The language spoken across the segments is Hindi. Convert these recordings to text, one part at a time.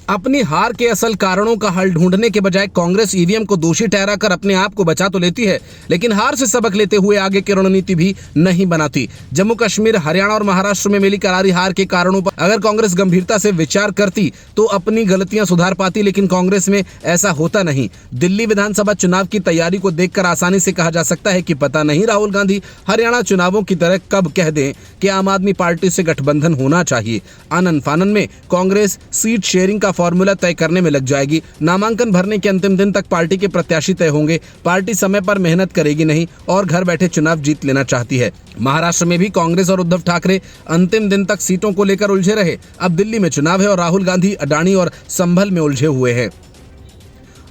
अपनी हार के असल कारणों का हल ढूंढने के बजाय कांग्रेस ईवीएम को दोषी ठहराकर अपने आप को बचा तो लेती है, लेकिन हार से सबक लेते हुए आगे की रणनीति भी नहीं बनाती। जम्मू कश्मीर, हरियाणा और महाराष्ट्र में मिली करारी हार के कारणों पर अगर कांग्रेस गंभीरता से विचार करती तो अपनी गलतियां सुधार पाती, लेकिन कांग्रेस में ऐसा होता नहीं। दिल्ली विधानसभा चुनाव की तैयारी को देखकर आसानी से कहा जा सकता है कि पता नहीं राहुल गांधी हरियाणा चुनावों की तरह कब कह दें कि आम आदमी पार्टी से गठबंधन होना चाहिए। आनन फानन में कांग्रेस सीट शेयरिंग का फॉर्मूला तय करने में लग जाएगी। नामांकन भरने के अंतिम दिन तक पार्टी के प्रत्याशी तय होंगे। पार्टी समय पर मेहनत करेगी नहीं और घर बैठे चुनाव जीत लेना चाहती है। महाराष्ट्र में भी कांग्रेस और उद्धव ठाकरे अंतिम दिन तक सीटों को लेकर उलझे रहे। अब दिल्ली में चुनाव है और राहुल गांधी अडानी और संभल में उलझे हुए हैं।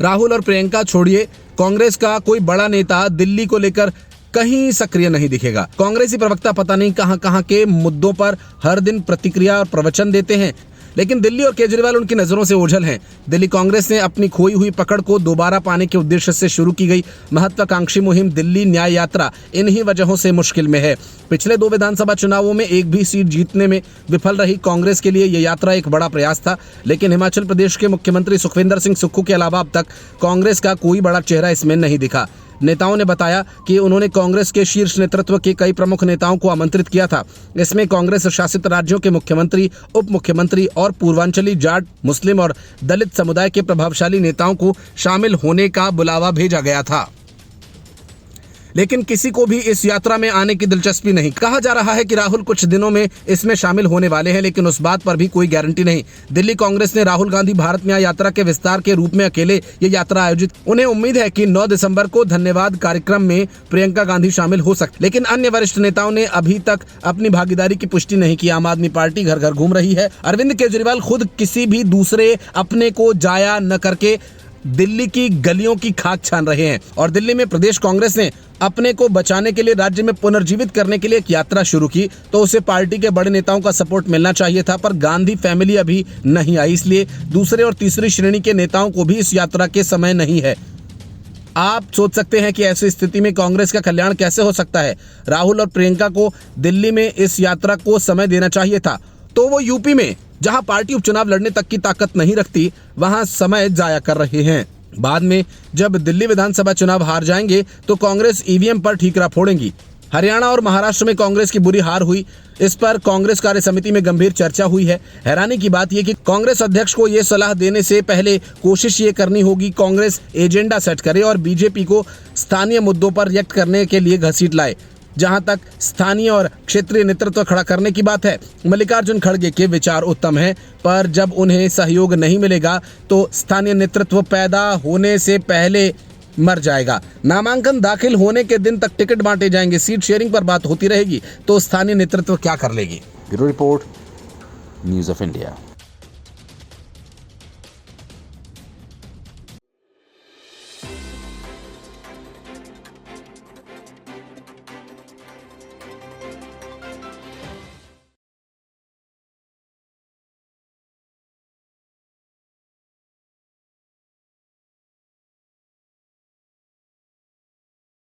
राहुल और प्रियंका छोड़िए, कांग्रेस का कोई बड़ा नेता दिल्ली को लेकर कहीं सक्रिय नहीं दिखेगा। कांग्रेसी प्रवक्ता पता नहीं कहां के मुद्दों पर हर दिन प्रतिक्रिया और प्रवचन देते हैं, लेकिन दिल्ली और केजरीवाल उनकी नजरों से ओझल हैं। दिल्ली कांग्रेस ने अपनी खोई हुई पकड़ को दोबारा पाने के उद्देश्य से शुरू की गई महत्वाकांक्षी मुहिम दिल्ली न्याय यात्रा इन्हीं वजहों से मुश्किल में है। पिछले 2 विधानसभा चुनावों में एक भी सीट जीतने में विफल रही कांग्रेस के लिए यह यात्रा एक बड़ा प्रयास था, लेकिन हिमाचल प्रदेश के मुख्यमंत्री सुखविंदर सिंह सुक्खू के अलावा अब तक कांग्रेस का कोई बड़ा चेहरा इसमें नहीं दिखा। नेताओं ने बताया कि उन्होंने कांग्रेस के शीर्ष नेतृत्व के कई प्रमुख नेताओं को आमंत्रित किया था। इसमें कांग्रेस शासित राज्यों के मुख्यमंत्री, उप मुख्यमंत्री और पूर्वांचली जाट, मुस्लिम और दलित समुदाय के प्रभावशाली नेताओं को शामिल होने का बुलावा भेजा गया था, लेकिन किसी को भी इस यात्रा में आने की दिलचस्पी नहीं। कहा जा रहा है कि राहुल कुछ दिनों में इसमें शामिल होने वाले हैं, लेकिन उस बात पर भी कोई गारंटी नहीं। दिल्ली कांग्रेस ने राहुल गांधी भारत न्याय यात्रा के विस्तार के रूप में अकेले ये यात्रा आयोजित। उन्हें उम्मीद है कि 9 दिसंबर को धन्यवाद कार्यक्रम में प्रियंका गांधी शामिल हो सकती, लेकिन अन्य वरिष्ठ नेताओं ने अभी तक अपनी भागीदारी की पुष्टि नहीं की। आम आदमी पार्टी घर घर घूम रही है। अरविंद केजरीवाल खुद किसी भी दूसरे अपने को जाया न करके दिल्ली की गलियों की खाक छान रहे हैं और दिल्ली में प्रदेश कांग्रेस ने अपने को बचाने के लिए राज्य में पुनर्जीवित करने के लिए एक यात्रा शुरू की, तो उसे पार्टी के बड़े नेताओं का सपोर्ट मिलना चाहिए था, पर गांधी फैमिली अभी नहीं आई, इसलिए दूसरे और तीसरी श्रेणी के नेताओं को भी इस यात्रा के समय नहीं है। आप सोच सकते हैं कि ऐसी स्थिति में कांग्रेस का कल्याण कैसे हो सकता है। राहुल और प्रियंका को दिल्ली में इस यात्रा को समय देना चाहिए था, तो वो यूपी में, जहां पार्टी उपचुनाव लड़ने तक की ताकत नहीं रखती, वहां समय जाया कर रहे हैं। बाद में जब दिल्ली विधानसभा चुनाव हार जाएंगे तो कांग्रेस ईवीएम पर ठीकरा फोड़ेंगी। हरियाणा और महाराष्ट्र में कांग्रेस की बुरी हार हुई, इस पर कांग्रेस कार्य समिति में गंभीर चर्चा हुई है। हैरानी की बात यह कि कांग्रेस अध्यक्ष को यह सलाह देने से पहले कोशिश ये करनी होगी कांग्रेस एजेंडा सेट करे और बीजेपी को स्थानीय मुद्दों पर रिएक्ट करने के लिए घसीट लाए। जहां तक स्थानीय और क्षेत्रीय नेतृत्व खड़ा करने की बात है, मल्लिकार्जुन खड़गे के विचार उत्तम हैं, पर जब उन्हें सहयोग नहीं मिलेगा तो स्थानीय नेतृत्व पैदा होने से पहले मर जाएगा। नामांकन दाखिल होने के दिन तक टिकट बांटे जाएंगे, सीट शेयरिंग पर बात होती रहेगी, तो स्थानीय नेतृत्व क्या कर लेगी। Bureau report, news of India.